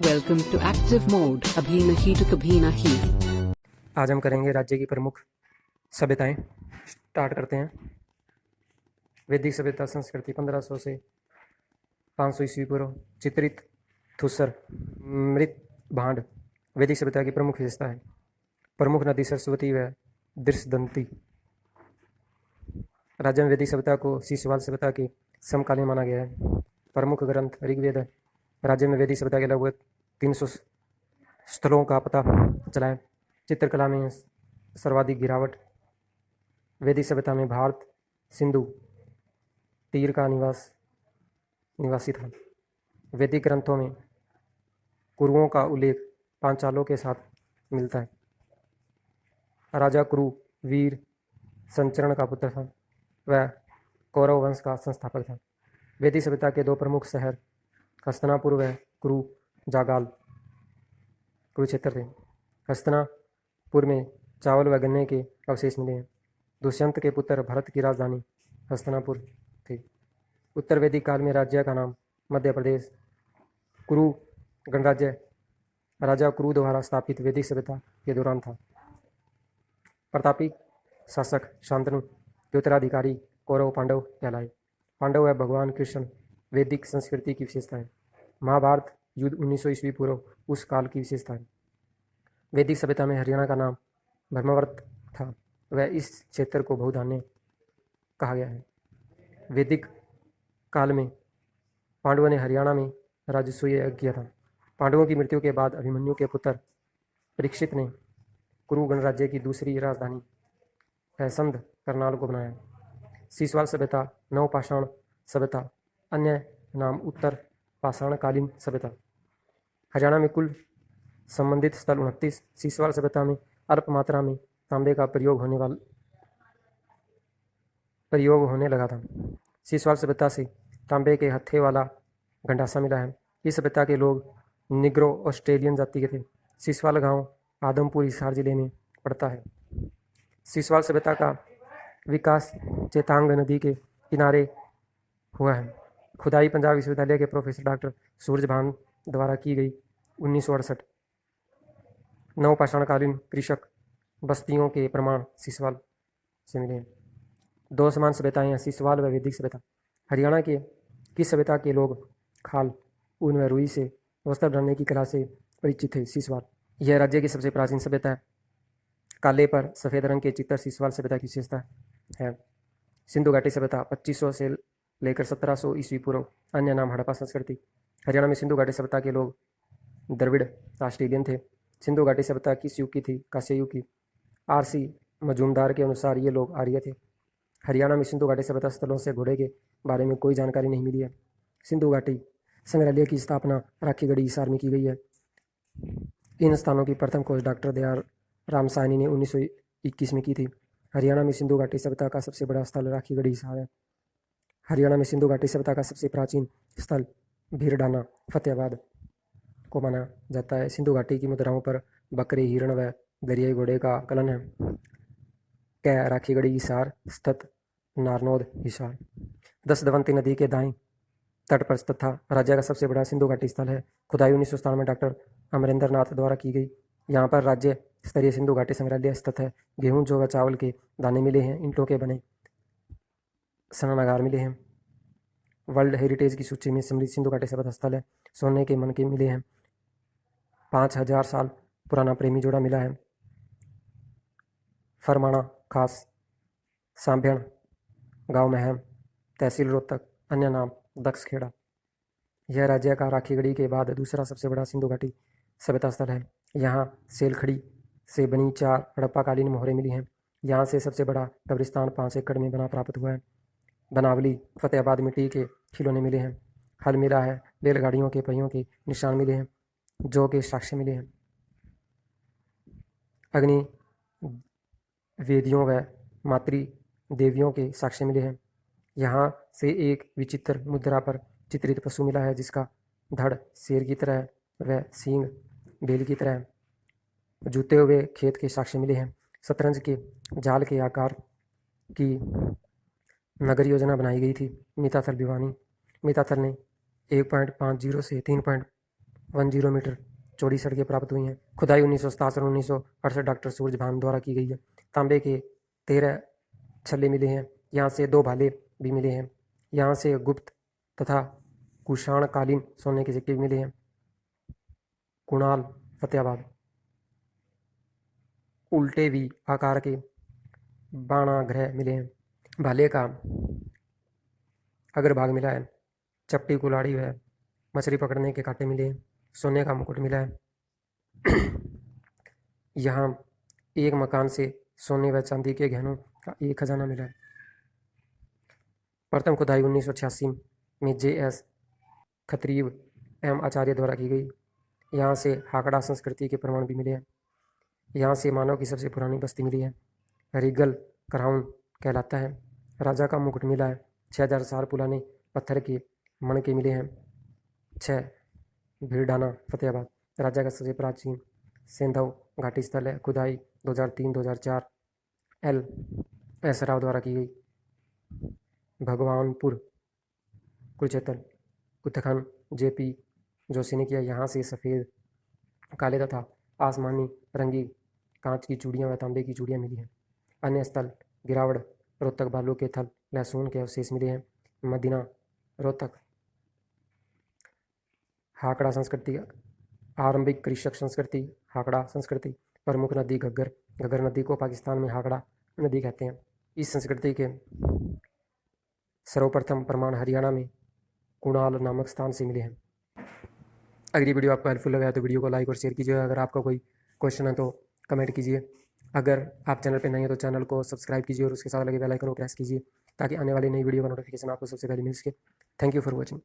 Welcome to Active Mode. अभी नहीं तो कभी नहीं। आज हम करेंगे राज्य की प्रमुख सभ्यताएं। स्टार्ट करते हैं। वैदिक सभ्यता संस्कृति 1500 से 500 ईस्वी पूर्व। चित्रित थुसर मृत भांड वैदिक सभ्यता की प्रमुख विशेषता है। प्रमुख नदी सरस्वती व दृश्यदंती। राज्य में वैदिक सभ्यता को शिशुपाल सभ्यता के समकालीन माना गया है। प्रमुख ग्रंथ ऋग्वेद है। राज्य में वैदिक सभ्यता के लगभग 300 स्थलों का पता चला है। चित्रकला में सर्वाधिक गिरावट। वैदिक सभ्यता में भारत सिंधु तीर का निवासी था। वैदिक ग्रंथों में कुरुओं का उल्लेख पांचालों के साथ मिलता है। राजा कुरु वीर संचरण का पुत्र था। वह कौरव वंश का संस्थापक था। वैदिक सभ्यता के दो प्रमुख शहर हस्तिनापुर व कुरुक्षेत्र थे। हस्तिनापुर में चावल व गन्ने के अवशेष मिले हैं। दुष्यंत के पुत्र भरत की राजधानी हस्तिनापुर थी। उत्तर वैदिक काल में राज्य का नाम मध्य प्रदेश कुरु गणराज्य राजा कुरु द्वारा स्थापित वैदिक सभ्यता के दौरान था। प्रतापी शासक शांतनु के उत्तराधिकारी कौरव पांडव कहलाए। पांडव व भगवान कृष्ण वैदिक संस्कृति की विशेषता है। महाभारत युद्ध 1900 ईस्वी पूर्व उस काल की विशेषता है। वैदिक सभ्यता में हरियाणा का नाम ब्रह्मवर्त था। वह इस क्षेत्र को बहुधान्य कहा गया है। वैदिक काल में पांडवों ने हरियाणा में राजस्व यज्ञ किया था। पांडवों की मृत्यु के बाद अभिमन्यु के पुत्र परीक्षित ने कुरु गणराज्य की दूसरी राजधानी हैसंद करनाल को बनाया। शिशुपाल सभ्यता नवपाषाण सभ्यता अन्य नाम उत्तर पाषाणकालीन सभ्यता। हरियाणा में कुल संबंधित स्थल 29। शिशुपाल सभ्यता में अल्प मात्रा में तांबे का प्रयोग होने लगा था। शिशुपाल सभ्यता से तांबे के हत्थे वाला गंडासा मिला है। इस सभ्यता के लोग निग्रो ऑस्ट्रेलियन जाति के थे। शिशुपाल गांव आदमपुर हिसार जिले में पड़ता है। शिशुपाल सभ्यता का विकास चेतांग नदी के किनारे हुआ है। खुदाई पंजाब विश्वविद्यालय के प्रोफेसर डॉक्टर सूरजभान द्वारा की गई 1968। नवपाषाणकालीन कृषक बस्तियों के प्रमाण शिशुपाल से मिले हैं। दो समान सभ्यताएं हैं, शिशुपाल व वैदिक सभ्यता। हरियाणा के किस सभ्यता के लोग खाल ऊन व रुई से वस्त्र बनाने की कला से परिचित थे? शिशुपाल। यह राज्य की सबसे प्राचीन सभ्यता है। काले पर सफ़ेद रंग के चित्र शिशुपाल सभ्यता की विशेषता है। सिंधु घाटी सभ्यता 2500 से लेकर 1700 ईस्वी पूर्व। अन्य नाम हड़प्पा संस्कृति। हरियाणा में सिंधु घाटी सभ्यता के लोग द्रविड़ ऑस्ट्रेलियन थे। सिंधु घाटी सभ्यता किस युग की थी? कांस्य युग की। आरसी मजूमदार के अनुसार ये लोग आर्य थे। हरियाणा में सिंधु घाटी सभ्यता स्थलों से घोड़े के बारे में कोई जानकारी नहीं मिली है। सिंधु घाटी संग्रहालय की स्थापना राखीगढ़ी हिसार में की गई है। इन स्थानों की प्रथम खोज डॉक्टर दयाल राम साहनी ने 1921 में की थी। हरियाणा में सिंधु घाटी सभ्यता का सबसे बड़ा स्थल राखीगढ़ी हिसार है। हरियाणा में सिंधु घाटी सभ्यता का सबसे प्राचीन स्थल भीरडाना फतेहाबाद को माना जाता है। सिंधु घाटी की मुद्राओं पर बकरे, हिरण व दरियाई घोड़े का कलन है। कै राखीगढ़ी हिसार स्थित नारनौद हिसार 10 दमयंती नदी के दाएं तट पर तथा राज्य का सबसे बड़ा सिंधु घाटी स्थल है। खुदाई 1997 में डॉक्टर अमरेंद्र नाथ द्वारा की गई। यहाँ पर राज्य स्तरीय सिंधु घाटी संग्रहालय स्थित है। गेहूं जौ व चावल के दाने मिले हैं। ईंटों के बने स्नानागार मिले हैं। वर्ल्ड हेरिटेज की सूची में सम्मिलित सिंधु घाटी सभ्यता स्थल है। सोने के मनके मिले हैं। 5000 साल पुराना प्रेमी जोड़ा मिला है। फरमाना खास सांभेण गांव में है। तहसील रोहतक। अन्य नाम दक्षखेड़ा। यह राज्य का राखीगढ़ी के बाद दूसरा सबसे बड़ा सिंधु घाटी सभ्यता स्थल है। यहाँ सेलखड़ी से बनी 4 हड़प्पाकालीन मोहरें मिली हैं। यहाँ से सबसे बड़ा कब्रिस्तान 5 एकड़ में बना प्राप्त हुआ है। बनावली फतेहाबाद मिट्टी के खिलौने मिले हैं। हल मिला है। बैलगाड़ियों के पहियों के निशान मिले हैं। जौ के साक्ष्य मिले हैं। अग्नि वेदियों व मातृ देवियों के साक्ष्य मिले हैं। यहाँ से एक विचित्र मुद्रा पर चित्रित पशु मिला है जिसका धड़ शेर की तरह व सींग बैल की तरह है। जूते हुए खेत के साक्ष्य मिले हैं। शतरंज के जाल के आकार की नगर योजना बनाई गई थी। मिताथल भिवानी। मिताथल ने 1.50 से 10 मीटर चौड़ी सड़कें प्राप्त हुई हैं। खुदाई 1967 और 1968 डॉक्टर सूरज भान द्वारा की गई है। तांबे के 13 छल्ले मिले हैं। यहाँ से 2 भाले भी मिले हैं। यहाँ से गुप्त तथा कुषाणकालीन सोने के सिक्के भी मिले हैं। कुणाल फतेहाबाद उल्टे वी आकार के बाणाग्रह मिले हैं। भाले का अग्रभाग मिला है। चपटी कुल्हाड़ी व मछली पकड़ने के कांटे मिले हैं। सोने का मुकुट मिला है। यहाँ एक मकान से सोने व चांदी के गहनों का एक खजाना मिला है। प्रथम खुदाई 1986 में J.S. खतरीव एवं आचार्य द्वारा की गई। यहाँ से हाकड़ा संस्कृति के प्रमाण भी मिले हैं। यहाँ से मानव की सबसे पुरानी बस्ती मिली है। रिगल क्राउन कहलाता है। राजा का मुकुट मिला है। 6000 साल पुराने पत्थर के मणके मिले हैं। 6 भीड़ाना फतेहाबाद राजा का सबसे प्राचीन सेंधव घाटी स्थल है। खुदाई 2003-2004 L.S. राव द्वारा की गई। भगवानपुर कुरुक्षेत्र उत्तराखंड J.P. जोशी ने किया। यहाँ से सफ़ेद काले तथा आसमानी रंगी कांच की चूड़ियाँ व तांबे की चूड़ियाँ मिली हैं। अन्य स्थल गिरावड़ रोहतक बालू के थल लहसुन के अवशेष मिले हैं। मदीना रोहतक हाकड़ा संस्कृति आरंभिक कृषक संस्कृति हाकड़ा संस्कृति प्रमुख नदी घग्गर घग्गर नदी को पाकिस्तान में हाकड़ा नदी कहते हैं। इस संस्कृति के सर्वप्रथम प्रमाण हरियाणा में कुणाल नामक स्थान से मिले हैं। अगर ये वीडियो आपको हेल्पफुल लगा तो वीडियो को लाइक और शेयर कीजिए। अगर आपका कोई क्वेश्चन है तो कमेंट कीजिए। अगर आप चैनल पर नए हैं तो चैनल को सब्सक्राइब कीजिए और उसके साथ लगे बेल आइकन को प्रेस कीजिए ताकि आने वाली नई वीडियो का नोटिफिकेशन आपको सबसे पहले मिल सके। Thank you for watching.